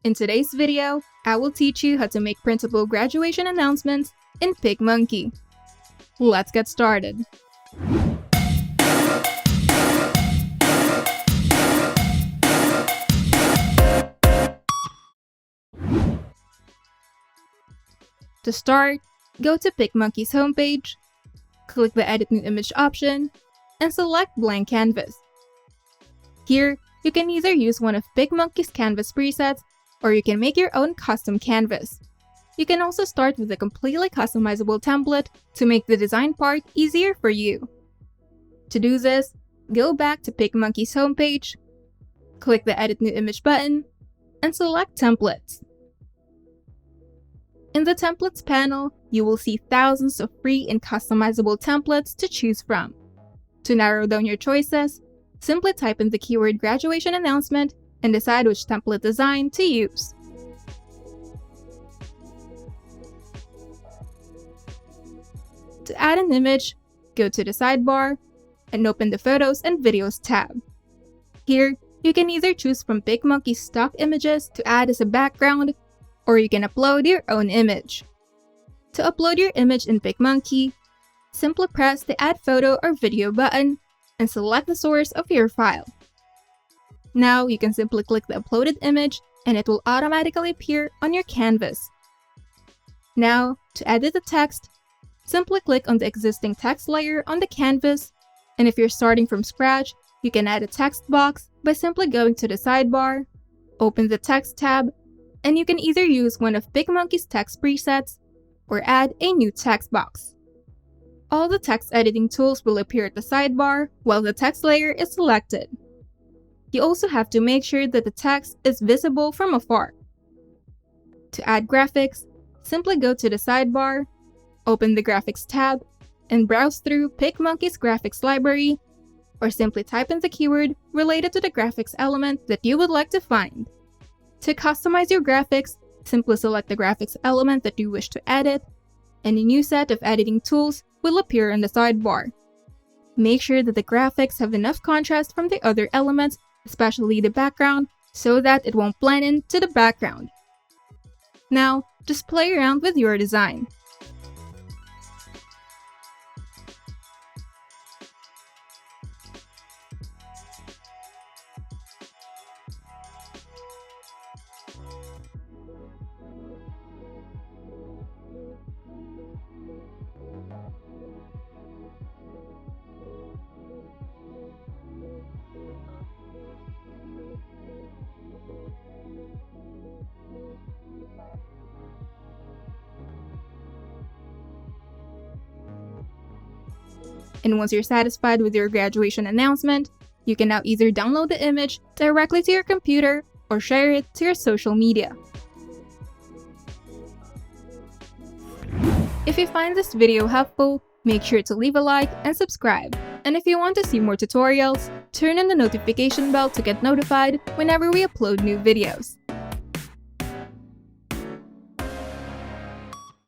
In today's video, I will teach you how to make printable graduation announcements in PicMonkey. Let's get started. To start, go to PicMonkey's homepage, click the Edit New Image option, and select Blank Canvas. Here, you can either use one of PicMonkey's canvas presets, or you can make your own custom canvas. You can also start with a completely customizable template to make the design part easier for you. To do this, go back to PicMonkey's homepage, click the Edit New Image button, and select Templates. In the Templates panel, you will see thousands of free and customizable templates to choose from. To narrow down your choices, simply type in the keyword graduation announcement and decide which template design to use. To add an image, go to the sidebar and open the Photos and Videos tab. Here, you can either choose from PicMonkey's stock images to add as a background, or you can upload your own image. To upload your image in PicMonkey, simply press the Add Photo or Video button and select the source of your file. Now you can simply click the uploaded image and it will automatically appear on your canvas. Now, to edit the text, simply click on the existing text layer on the canvas, and if you're starting from scratch, you can add a text box by simply going to the sidebar, open the Text tab, and you can either use one of PicMonkey's text presets or add a new text box. All the text editing tools will appear at the sidebar while the text layer is selected. You also have to make sure that the text is visible from afar. To add graphics, simply go to the sidebar, open the Graphics tab, and browse through PicMonkey's graphics library, or simply type in the keyword related to the graphics element that you would like to find. To customize your graphics, simply select the graphics element that you wish to edit, and a new set of editing tools will appear in the sidebar. Make sure that the graphics have enough contrast from the other elements, especially the background, so that it won't blend into the background. Now, just play around with your design. And once you're satisfied with your graduation announcement, you can now either download the image directly to your computer or share it to your social media. If you find this video helpful, make sure to leave a like and subscribe. And if you want to see more tutorials, turn on the notification bell to get notified whenever we upload new videos.